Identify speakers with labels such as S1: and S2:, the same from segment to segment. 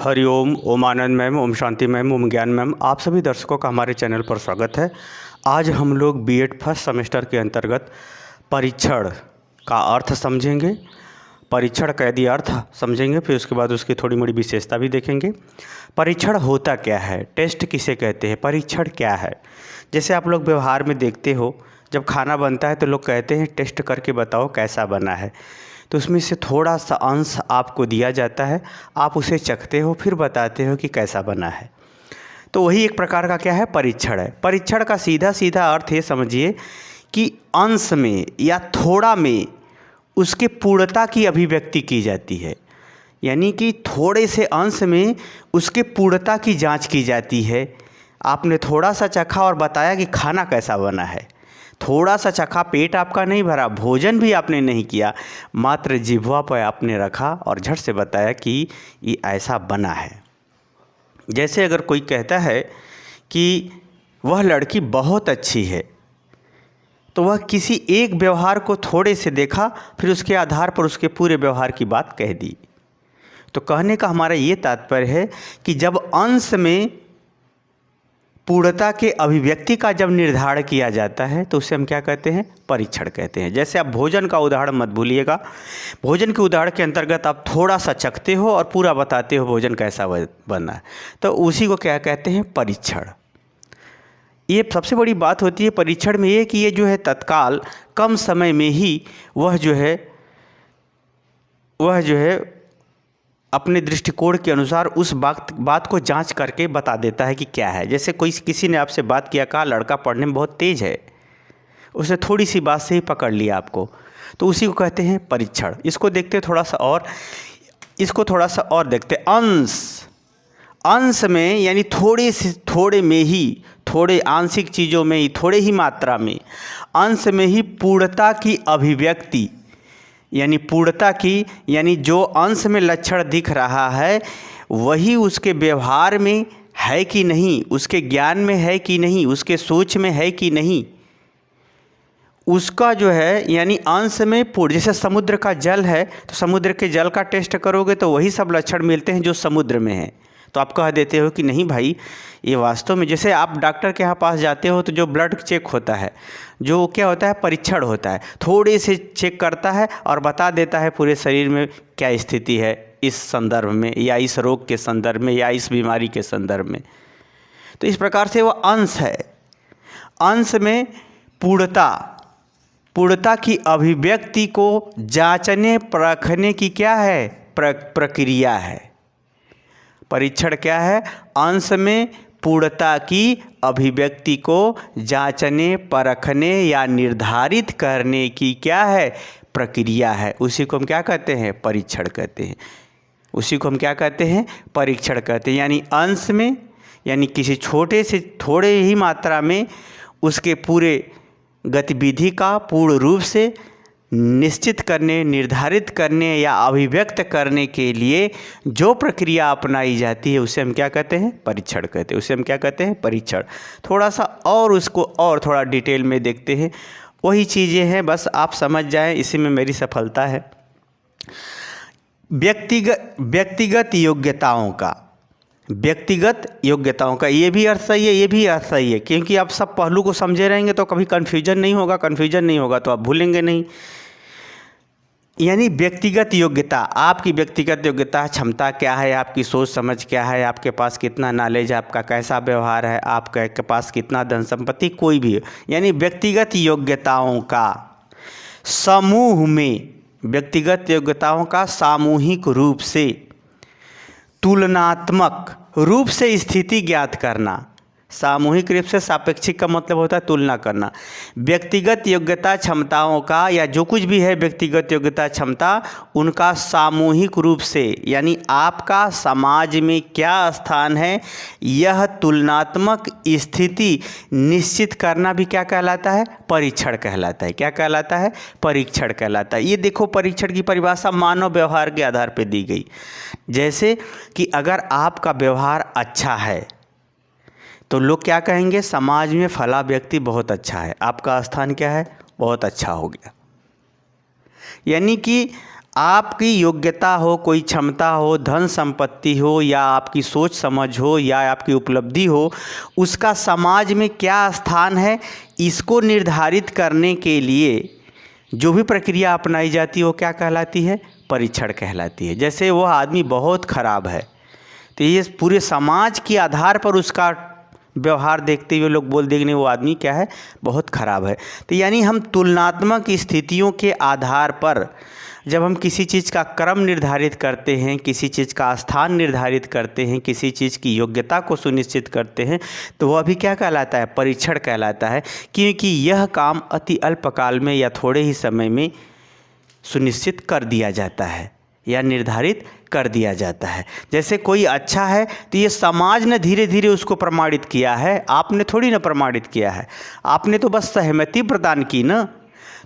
S1: हरिओम, ओम आनंद ma'am, Om Shanti ma'am, ओम ज्ञान ma'am, आप सभी दर्शकों का हमारे चैनल पर स्वागत है। आज हम लोग बीएड फर्स्ट सेमेस्टर के अंतर्गत परीक्षण का अर्थ समझेंगे। परीक्षण का यदि अर्थ समझेंगे, फिर उसके बाद उसकी थोड़ी मोड़ी विशेषता भी देखेंगे। परीक्षण होता क्या है, टेस्ट किसे कहते हैं, परीक्षण क्या है। जैसे आप लोग व्यवहार में देखते हो, जब खाना बनता है तो लोग कहते हैं टेस्ट करके बताओ कैसा बना है। तो उसमें से थोड़ा सा अंश आपको दिया जाता है, आप उसे चखते हो, फिर बताते हो कि कैसा बना है। तो वही एक प्रकार का क्या है, परीक्षण है। परीक्षण का सीधा सीधा अर्थ ये समझिए कि अंश में या थोड़ा में उसके पूर्णता की अभिव्यक्ति की जाती है। यानी कि थोड़े से अंश में उसके पूर्णता की जांच की जाती है। आपने थोड़ा सा चखा और बताया कि खाना कैसा बना है। थोड़ा सा चखा, पेट आपका नहीं भरा, भोजन भी आपने नहीं किया, मात्र जिह्वा पर आपने रखा और झट से बताया कि ये ऐसा बना है। जैसे अगर कोई कहता है कि वह लड़की बहुत अच्छी है, तो वह किसी एक व्यवहार को थोड़े से देखा, फिर उसके आधार पर उसके पूरे व्यवहार की बात कह दी। तो कहने का हमारा ये तात्पर्य है कि जब अंश में पूर्णता के अभिव्यक्ति का जब निर्धारण किया जाता है तो उसे हम क्या कहते हैं, परीक्षण कहते हैं। जैसे आप भोजन का उदाहरण मत भूलिएगा। भोजन के उदाहरण के अंतर्गत आप थोड़ा सा चखते हो और पूरा बताते हो भोजन कैसा बना है, तो उसी को क्या कहते हैं, परीक्षण। ये सबसे बड़ी बात होती है परीक्षण में ये कि ये जो है तत्काल कम समय में ही वह जो है अपने दृष्टिकोण के अनुसार उस बात को जांच करके बता देता है कि क्या है। जैसे किसी ने आपसे बात किया, कहा लड़का पढ़ने में बहुत तेज़ है, उसने थोड़ी सी बात से ही पकड़ लिया आपको, तो उसी को कहते हैं परीक्षण। इसको देखते थोड़ा सा और, इसको थोड़ा सा और देखते। अंश में यानी थोड़े में ही, थोड़े आंशिक चीज़ों में ही, थोड़े ही मात्रा में, अंश में ही पूर्णता की अभिव्यक्ति, यानी पूर्णता की, यानी जो अंश में लक्षण दिख रहा है वही उसके व्यवहार में है कि नहीं, उसके ज्ञान में है कि नहीं, उसके सोच में है कि नहीं, उसका जो है यानी अंश में पूर्ण। जैसे समुद्र का जल है तो समुद्र के जल का टेस्ट करोगे तो वही सब लक्षण मिलते हैं जो समुद्र में है, तो आप कह देते हो कि नहीं भाई ये वास्तव में। जैसे आप डॉक्टर के यहाँ पास जाते हो तो जो ब्लड चेक होता है, जो क्या होता है, परीक्षण होता है, थोड़े से चेक करता है और बता देता है पूरे शरीर में क्या स्थिति है इस संदर्भ में, या इस रोग के संदर्भ में, या इस बीमारी के संदर्भ में। तो इस प्रकार से वह अंश है। अंश में पूर्णता की अभिव्यक्ति को जांचने परखने की क्या है, प्रक्रिया है। परीक्षण क्या है, अंश में पूर्णता की अभिव्यक्ति को जांचने परखने या निर्धारित करने की क्या है, प्रक्रिया है। उसी को हम क्या कहते हैं, परीक्षण कहते हैं। उसी को हम क्या कहते हैं, परीक्षण कहते हैं। यानी अंश में, यानी किसी छोटे से थोड़े ही मात्रा में उसके पूरे गतिविधि का पूर्ण रूप से निश्चित करने, निर्धारित करने या अभिव्यक्त करने के लिए जो प्रक्रिया अपनाई जाती है उसे हम क्या कहते हैं, परीक्षण कहते हैं। उसे हम क्या कहते हैं, परीक्षण। थोड़ा सा और उसको और थोड़ा डिटेल में देखते हैं। वही चीज़ें हैं, बस आप समझ जाएं, इसी में मेरी सफलता है। व्यक्तिगत योग्यताओं का ये भी अर्थ सही है, ये भी अर्थ सही है, क्योंकि आप सब पहलू को समझे रहेंगे तो कभी कन्फ्यूजन नहीं होगा तो आप भूलेंगे नहीं। यानी व्यक्तिगत योग्यता, आपकी व्यक्तिगत योग्यता, क्षमता क्या है, आपकी सोच समझ क्या है, आपके पास कितना नॉलेज है, आपका कैसा व्यवहार है, आपके पास कितना धन संपत्ति, कोई भी, यानी व्यक्तिगत योग्यताओं का समूह में, व्यक्तिगत योग्यताओं का सामूहिक रूप से, तुलनात्मक रूप से स्थिति ज्ञात करना। सामूहिक रूप से, सापेक्षिक का मतलब होता है तुलना करना। व्यक्तिगत योग्यता क्षमताओं का, या जो कुछ भी है व्यक्तिगत योग्यता क्षमता, उनका सामूहिक रूप से, यानी आपका समाज में क्या स्थान है, यह तुलनात्मक स्थिति निश्चित करना भी क्या कहलाता है, परीक्षण कहलाता है। क्या कहलाता है, परीक्षण कहलाता है। ये देखो, परीक्षण की परिभाषा मानव व्यवहार के आधार पर दी गई। जैसे कि अगर आपका व्यवहार अच्छा है तो लोग क्या कहेंगे, समाज में फला व्यक्ति बहुत अच्छा है, आपका स्थान क्या है, बहुत अच्छा हो गया। यानी कि आपकी योग्यता हो, कोई क्षमता हो, धन संपत्ति हो, या आपकी सोच समझ हो, या आपकी उपलब्धि हो, उसका समाज में क्या स्थान है, इसको निर्धारित करने के लिए जो भी प्रक्रिया अपनाई जाती है वो क्या कहलाती है? परीक्षण कहलाती है। जैसे वो आदमी बहुत खराब है तो ये पूरे समाज के आधार पर उसका व्यवहार देखते हुए लोग बोल देंगे वो आदमी क्या है? बहुत खराब है। तो यानी हम तुलनात्मक स्थितियों के आधार पर जब हम किसी चीज़ का क्रम निर्धारित करते हैं, किसी चीज़ का स्थान निर्धारित करते हैं, किसी चीज़ की योग्यता को सुनिश्चित करते हैं, तो वह भी क्या कहलाता है? परीक्षण कहलाता है। क्योंकि यह काम अति अल्पकाल में या थोड़े ही समय में सुनिश्चित कर दिया जाता है या निर्धारित कर दिया जाता है। जैसे कोई अच्छा है तो ये समाज ने धीरे धीरे उसको प्रमाणित किया है, आपने थोड़ी ना प्रमाणित किया है, आपने तो बस सहमति प्रदान की ना।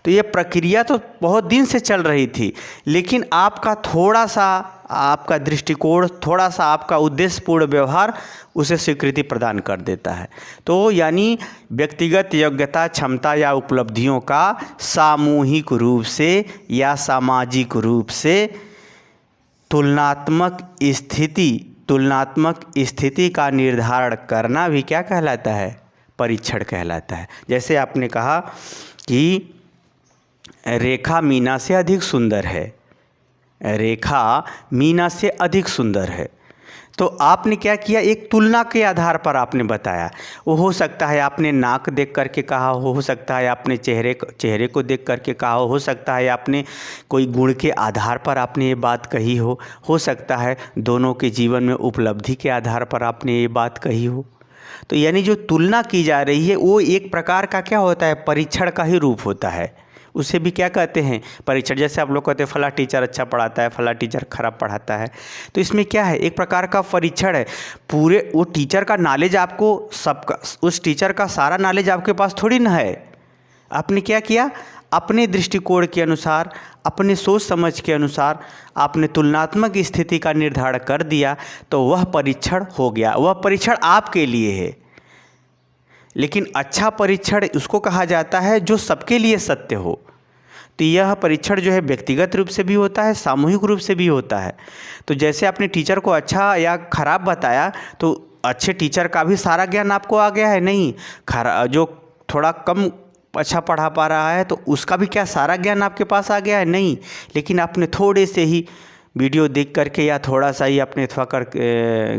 S1: तो ये प्रक्रिया तो बहुत दिन से चल रही थी, लेकिन आपका थोड़ा सा आपका दृष्टिकोण, थोड़ा सा आपका उद्देश्यपूर्ण व्यवहार उसे स्वीकृति प्रदान कर देता है। तो यानी व्यक्तिगत योग्यता, क्षमता या उपलब्धियों का सामूहिक रूप से या सामाजिक रूप से तुलनात्मक स्थिति का निर्धारण करना भी क्या कहलाता है? परीक्षण कहलाता है। जैसे आपने कहा कि रेखा मीना से अधिक सुंदर है, रेखा मीना से अधिक सुंदर है, तो आपने क्या किया? एक तुलना के आधार पर आपने बताया। वो हो सकता है आपने नाक देख करके कहा हो सकता है आपने चेहरे को देख करके कहा हो सकता है आपने कोई गुण के आधार पर आपने ये बात कही हो सकता है दोनों के जीवन में उपलब्धि के आधार पर आपने ये बात कही हो। तो यानी जो तुलना की जा रही है वो एक प्रकार का क्या होता है? परीक्षण का ही रूप होता है। उसे भी क्या कहते हैं? परीक्षण। जैसे आप लोग कहते हैं फला टीचर अच्छा पढ़ाता है, फला टीचर खराब पढ़ाता है, तो इसमें क्या है? एक प्रकार का परीक्षण है। पूरे वो टीचर का नॉलेज आपको सबका, उस टीचर का सारा नॉलेज आपके पास थोड़ी ना है। आपने क्या किया? अपने दृष्टिकोण के अनुसार, अपने सोच समझ के अनुसार आपने तुलनात्मक स्थिति का निर्धारण कर दिया, तो वह परीक्षण हो गया। वह परीक्षण आपके लिए है। लेकिन अच्छा परीक्षण उसको कहा जाता है जो सबके लिए सत्य हो। तो यह परीक्षण जो है व्यक्तिगत रूप से भी होता है, सामूहिक रूप से भी होता है। तो जैसे आपने टीचर को अच्छा या खराब बताया, तो अच्छे टीचर का भी सारा ज्ञान आपको आ गया है? नहीं। जो थोड़ा कम अच्छा पढ़ा पा रहा है तो उसका भी क्या सारा ज्ञान आपके पास आ गया है? नहीं। लेकिन आपने थोड़े से ही वीडियो देख करके या थोड़ा सा ही अपने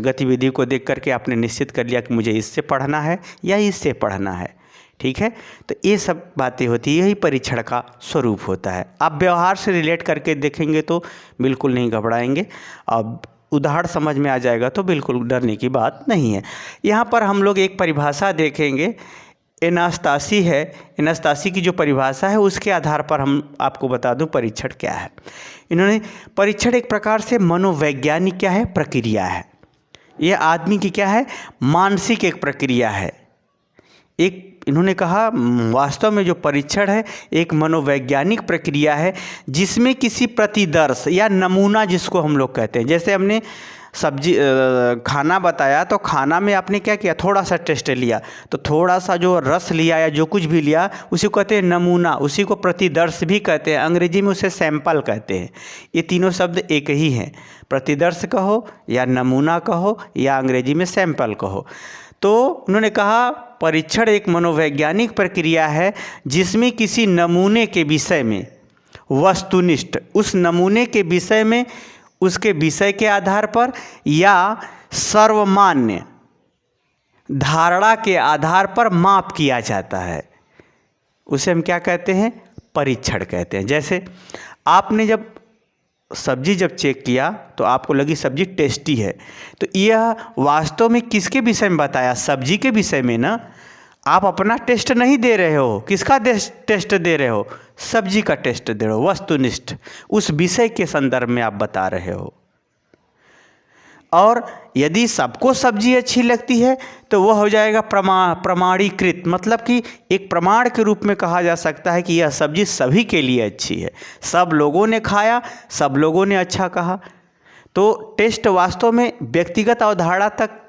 S1: गतिविधि को देख करके आपने निश्चित कर लिया कि मुझे इससे पढ़ना है या इससे पढ़ना है। ठीक है, तो ये सब बातें होती है, यही परीक्षण का स्वरूप होता है। आप व्यवहार से रिलेट करके देखेंगे तो बिल्कुल नहीं घबराएंगे, अब उदाहरण समझ में आ जाएगा तो बिल्कुल डरने की बात नहीं है। यहाँ पर हम लोग एक परिभाषा देखेंगे, एनास्तासी है। एनास्तासी की जो परिभाषा है उसके आधार पर हम आपको बता दूं परीक्षण क्या है। इन्होंने परीक्षण एक प्रकार से मनोवैज्ञानिक क्या है? प्रक्रिया है। ये आदमी की क्या है? मानसिक एक प्रक्रिया है। एक इन्होंने कहा वास्तव में जो परीक्षण है एक मनोवैज्ञानिक प्रक्रिया है जिसमें किसी प्रतिदर्श या नमूना जिसको हम लोग कहते हैं, जैसे हमने सब्जी खाना बताया तो खाना में आपने क्या किया? थोड़ा सा टेस्ट लिया, तो थोड़ा सा जो रस लिया या जो कुछ भी लिया उसी को कहते हैं नमूना, उसी को प्रतिदर्श भी कहते हैं, अंग्रेजी में उसे सैंपल कहते हैं। ये तीनों शब्द एक ही हैं, प्रतिदर्श कहो या नमूना कहो या अंग्रेजी में सैंपल कहो। तो उन्होंने कहा परीक्षण एक मनोवैज्ञानिक प्रक्रिया है जिसमें किसी नमूने के विषय में वस्तुनिष्ठ, उस नमूने के विषय में उसके विषय के आधार पर या सर्वमान्य धारणा के आधार पर माप किया जाता है, उसे हम क्या कहते हैं? परीक्षण कहते हैं। जैसे आपने जब सब्जी चेक किया तो आपको लगी सब्जी टेस्टी है, तो यह वास्तव में किसके विषय में बताया? सब्जी के विषय में ना। आप अपना टेस्ट नहीं दे रहे हो, किसका टेस्ट दे रहे हो? सब्जी का टेस्ट दे रहे हो, वस्तुनिष्ठ उस विषय के संदर्भ में आप बता रहे हो। और यदि सबको सब्जी अच्छी लगती है तो वह हो जाएगा प्रमाणीकृत, मतलब कि एक प्रमाण के रूप में कहा जा सकता है कि यह सब्जी सभी के लिए अच्छी है, सब लोगों ने खाया, सब लोगों ने अच्छा कहा। तो टेस्ट वास्तव में व्यक्तिगत अवधारणा तक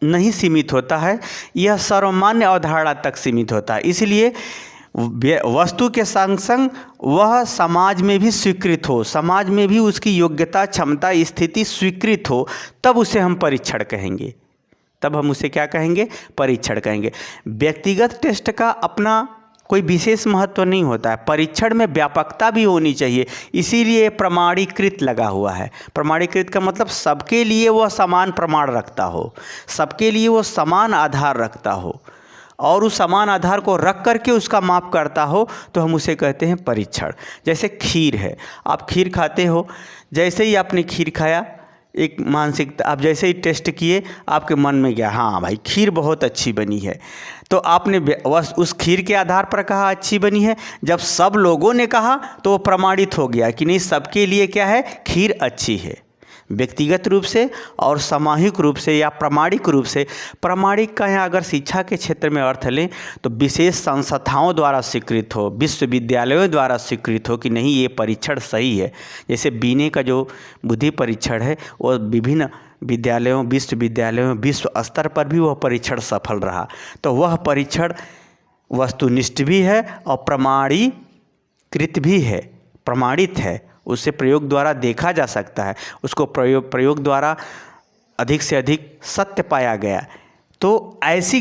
S1: नहीं सीमित होता है, यह सर्वमान्य अवधारणा तक सीमित होता है। इसलिए वस्तु के संग संग वह समाज में भी स्वीकृत हो, समाज में भी उसकी योग्यता, क्षमता, स्थिति स्वीकृत हो, तब उसे हम परीक्षण कहेंगे। तब हम उसे क्या कहेंगे? परीक्षण कहेंगे। व्यक्तिगत टेस्ट का अपना कोई विशेष महत्व नहीं होता है, परीक्षण में व्यापकता भी होनी चाहिए, इसीलिए प्रमाणीकृत लगा हुआ है। प्रमाणीकृत का मतलब सबके लिए वह समान प्रमाण रखता हो, सबके लिए वो समान आधार रखता हो और उस समान आधार को रख करके उसका माप करता हो, तो हम उसे कहते हैं परीक्षण। जैसे खीर है, आप खीर खाते हो, जैसे ही आपने खीर खाया एक मानसिकता, आप जैसे ही टेस्ट किए आपके मन में गया हाँ भाई खीर बहुत अच्छी बनी है, तो आपने बस उस खीर के आधार पर कहा अच्छी बनी है। जब सब लोगों ने कहा तो वो प्रमाणित हो गया कि नहीं, सबके लिए क्या है, खीर अच्छी है। व्यक्तिगत रूप से और सामूहिक रूप से या प्रामाणिक रूप से, प्रामाणिक का यहाँ अगर शिक्षा के क्षेत्र में अर्थ लें तो विशेष संस्थाओं द्वारा स्वीकृत हो, विश्वविद्यालयों द्वारा स्वीकृत हो कि नहीं ये परीक्षण सही है। जैसे बीने का जो बुद्धि परीक्षण है वो विभिन्न विद्यालयों, विश्वविद्यालयों, विश्व स्तर पर भी वह परीक्षण सफल रहा, तो वह परीक्षण वस्तुनिष्ठ भी है और प्रमाणीकृत भी है, प्रमाणित है, उसे प्रयोग द्वारा देखा जा सकता है, उसको प्रयोग द्वारा अधिक से अधिक सत्य पाया गया। तो ऐसी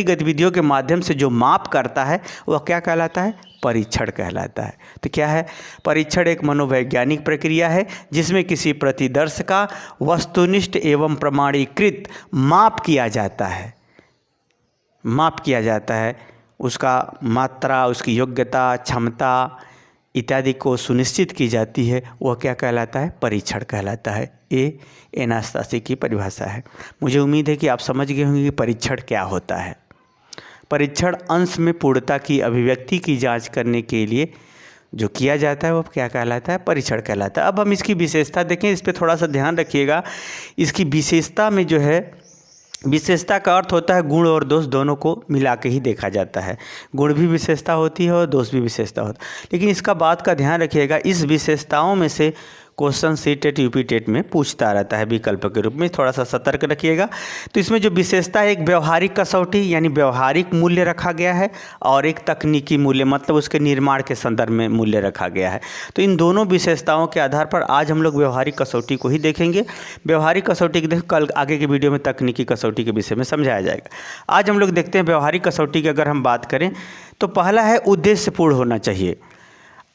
S1: गतिविधियों के माध्यम से जो माप करता है वह क्या कहलाता है? परीक्षण कहलाता है। तो क्या है परीक्षण? एक मनोवैज्ञानिक प्रक्रिया है जिसमें किसी प्रतिदर्श का वस्तुनिष्ठ एवं प्रमाणीकृत माप किया जाता है, उसका मात्रा, उसकी योग्यता, क्षमता इत्यादि को सुनिश्चित की जाती है, वह क्या कहलाता है? परीक्षण कहलाता है। ये एनास्तासी की परिभाषा है। मुझे उम्मीद है कि आप समझ गए होंगे कि परीक्षण क्या होता है। परीक्षण अंश में पूर्णता की अभिव्यक्ति की जांच करने के लिए जो किया जाता है वह क्या कहलाता है? परीक्षण कहलाता है। अब हम इसकी विशेषता देखें, इस पर थोड़ा सा ध्यान रखिएगा। इसकी विशेषता में जो है, विशेषता का अर्थ होता है गुण और दोष दोनों को मिला के ही देखा जाता है। गुण भी विशेषता होती है और दोष भी विशेषता होता है। लेकिन इसका बात का ध्यान रखिएगा, इस विशेषताओं में से क्वेश्चन सी-टेट यूपी-टेट में पूछता रहता है विकल्प के रूप में, थोड़ा सा सतर्क रखिएगा। तो इसमें जो विशेषता है, एक व्यवहारिक कसौटी यानी व्यवहारिक मूल्य रखा गया है और एक तकनीकी मूल्य मतलब उसके निर्माण के संदर्भ में मूल्य रखा गया है। तो इन दोनों विशेषताओं के आधार पर आज हम लोग व्यवहारिक कसौटी को ही देखेंगे। व्यवहारिक कसौटी के देख कल आगे की वीडियो में तकनीकी कसौटी के विषय में समझाया जाएगा। आज हम लोग देखते हैं व्यवहारिक कसौटी की अगर हम बात करें तो पहला है उद्देश्यपूर्ण होना चाहिए।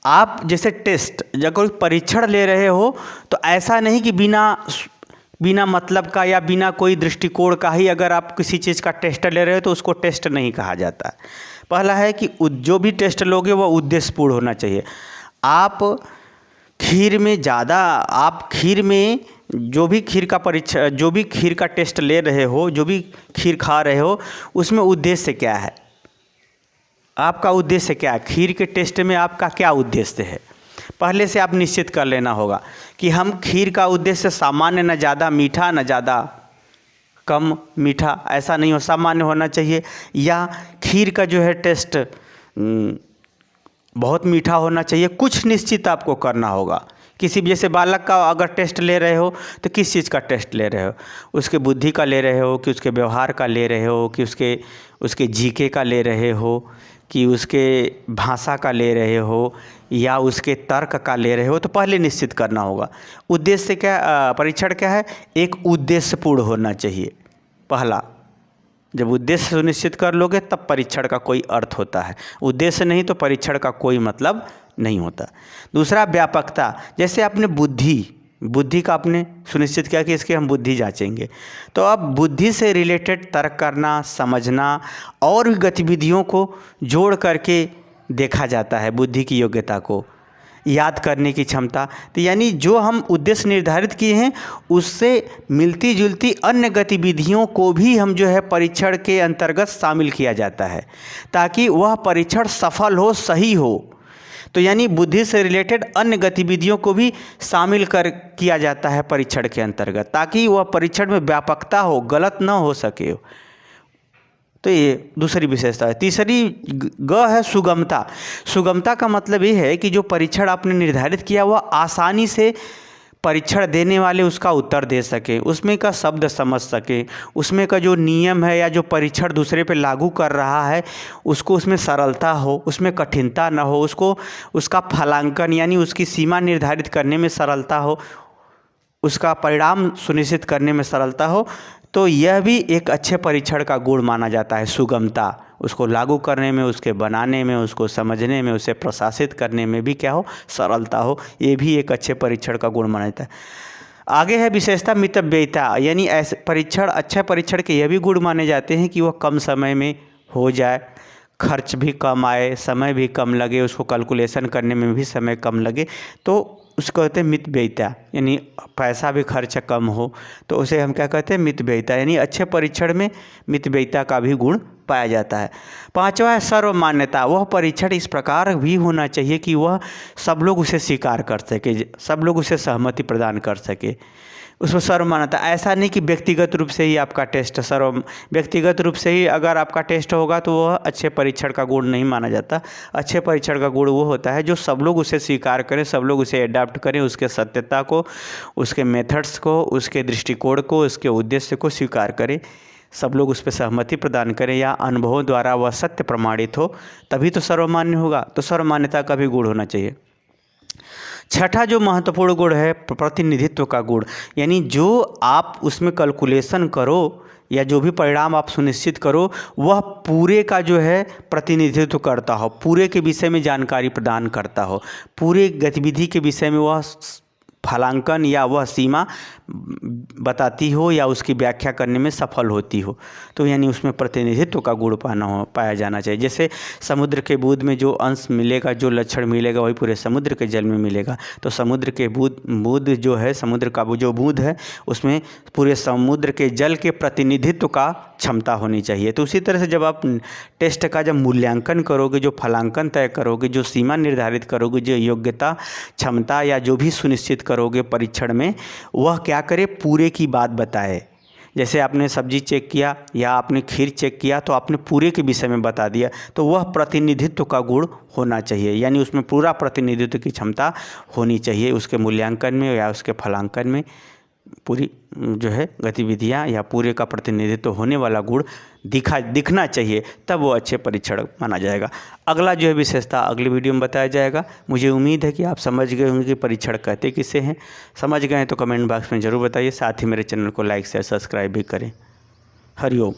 S1: आप जैसे टेस्ट जब कोई परीक्षण ले रहे हो तो ऐसा नहीं कि बिना मतलब का या बिना कोई दृष्टिकोण का ही अगर आप किसी चीज़ का टेस्ट ले रहे हो तो उसको टेस्ट नहीं कहा जाता। पहला है कि जो भी टेस्ट लोगे वह उद्देश्यपूर्ण होना चाहिए। आप खीर में जो भी खीर का टेस्ट ले रहे हो, जो भी खीर खा रहे हो, उसमें उद्देश्य क्या है? आपका उद्देश्य क्या है? खीर के टेस्ट में आपका क्या उद्देश्य है? पहले से आप निश्चित कर लेना होगा कि हम खीर का उद्देश्य सामान्य, न ज़्यादा मीठा न ज़्यादा कम मीठा, ऐसा नहीं हो, सामान्य होना चाहिए। या खीर का जो है टेस्ट बहुत मीठा होना चाहिए, कुछ निश्चित आपको करना होगा। किसी भी जैसे बालक का अगर टेस्ट ले रहे हो तो किस चीज़ का टेस्ट ले रहे हो? उसके बुद्धि का ले रहे हो कि उसके व्यवहार का ले रहे हो कि उसके जीके का ले रहे हो कि उसके भाषा का ले रहे हो या उसके तर्क का ले रहे हो? तो पहले निश्चित करना होगा उद्देश्य क्या, परीक्षण क्या है? एक उद्देश्यपूर्ण होना चाहिए पहला। जब उद्देश्य सुनिश्चित कर लोगे तब परीक्षण का कोई अर्थ होता है, उद्देश्य नहीं तो परीक्षण का कोई मतलब नहीं होता। दूसरा व्यापकता, जैसे आपने बुद्धि का आपने सुनिश्चित किया कि इसकी हम बुद्धि जांचेंगे, तो अब बुद्धि से रिलेटेड तर्क करना, समझना और भी गतिविधियों को जोड़ करके देखा जाता है, बुद्धि की योग्यता को, याद करने की क्षमता। तो यानी जो हम उद्देश्य निर्धारित किए हैं उससे मिलती जुलती अन्य गतिविधियों को भी हम जो है परीक्षण के अंतर्गत शामिल किया जाता है ताकि वह परीक्षण सफल हो, सही हो। तो यानी बुद्धि से रिलेटेड अन्य गतिविधियों को भी शामिल किया जाता है परीक्षण के अंतर्गत ताकि वह परीक्षण में व्यापकता हो, गलत न हो सके। तो ये दूसरी विशेषता है। तीसरी ग है सुगमता। सुगमता का मतलब ये है कि जो परीक्षण आपने निर्धारित किया वह आसानी से परीक्षण देने वाले उसका उत्तर दे सके, उसमें का शब्द समझ सके, उसमें का जो नियम है या जो परीक्षण दूसरे पे लागू कर रहा है उसको उसमें सरलता हो, उसमें कठिनता न हो, उसको उसका फलांकन यानी उसकी सीमा निर्धारित करने में सरलता हो, उसका परिणाम सुनिश्चित करने में सरलता हो, तो यह भी एक अच्छे परीक्षण का गुण माना जाता है। सुगमता, उसको लागू करने में, उसके बनाने में, उसको समझने में, उसे प्रशासित करने में भी क्या हो, सरलता हो, ये भी एक अच्छे परीक्षण का गुण माना जाता है। आगे है विशेषता मितव्ययिता, यानी ऐसे परीक्षण, अच्छे परीक्षण के यह भी गुण माने जाते हैं कि वह कम समय में हो जाए, खर्च भी कम आए, समय भी कम लगे, उसको कैलकुलेशन करने में भी समय कम लगे, तो उसको कहते हैं मितव्ययिता, यानी पैसा भी खर्च कम हो, तो उसे हम क्या कहते हैं, मितव्ययिता, यानी अच्छे परीक्षण में मितव्ययिता का भी गुण पाया जाता है। पांचवा है सर्वमान्यता, वह परीक्षण इस प्रकार भी होना चाहिए कि वह सब लोग उसे स्वीकार कर सके, सब लोग उसे सहमति प्रदान कर सके, उसमें सर्वमान्यता। ऐसा नहीं कि व्यक्तिगत रूप से ही आपका टेस्ट व्यक्तिगत रूप से ही अगर आपका टेस्ट होगा तो वह अच्छे परीक्षण का गुण नहीं माना जाता। अच्छे परीक्षण का गुण वो होता है जो सब लोग उसे स्वीकार करें, सब लोग उसे अडॉप्ट करें, उसके सत्यता को, उसके मेथड्स को, उसके दृष्टिकोण को, उसके उद्देश्य को स्वीकार करें, सब लोग उस पर सहमति प्रदान करें या अनुभवों द्वारा वह सत्य प्रमाणित हो, तभी तो सर्वमान्य होगा। तो सर्वमान्यता का भी गुण होना चाहिए। छठा जो महत्वपूर्ण गुण है प्रतिनिधित्व का गुण, यानी जो आप उसमें कैलकुलेशन करो या जो भी परिणाम आप सुनिश्चित करो वह पूरे का जो है प्रतिनिधित्व करता हो, पूरे के विषय में जानकारी प्रदान करता हो, पूरे गतिविधि के विषय में वह फलांकन या वह सीमा बताती हो या उसकी व्याख्या करने में सफल होती हो, तो यानी उसमें प्रतिनिधित्व का गुण पाया जाना चाहिए। जैसे समुद्र के बूंद में जो अंश मिलेगा, जो लक्षण मिलेगा, वही पूरे समुद्र के जल में मिलेगा। तो समुद्र के बूंद जो है, समुद्र का जो बूंद है उसमें पूरे समुद्र के जल के प्रतिनिधित्व का क्षमता होनी चाहिए। तो उसी तरह से जब आप टेस्ट का जब मूल्यांकन करोगे, जो फलांकन तय करोगे, जो सीमा निर्धारित करोगे, जो योग्यता, क्षमता या जो भी सुनिश्चित करोगे परीक्षण में, वह क्या करे, पूरे की बात बताए। जैसे आपने सब्जी चेक किया या आपने खीर चेक किया तो आपने पूरे के विषय में बता दिया, तो वह प्रतिनिधित्व का गुण होना चाहिए, यानी उसमें पूरा प्रतिनिधित्व की क्षमता होनी चाहिए। उसके मूल्यांकन में या उसके फलांकन में पूरी जो है गतिविधियां या पूरे का प्रतिनिधित्व होने वाला गुण दिखना चाहिए, तब वो अच्छे परीक्षण माना जाएगा। अगला जो है विशेषता अगली वीडियो में बताया जाएगा। मुझे उम्मीद है कि आप समझ गए होंगे कि परीक्षण कहते किसे हैं। समझ गए हैं तो कमेंट बॉक्स में ज़रूर बताइए, साथ ही मेरे चैनल को लाइक शेयर सब्सक्राइब भी करें। हरिओम।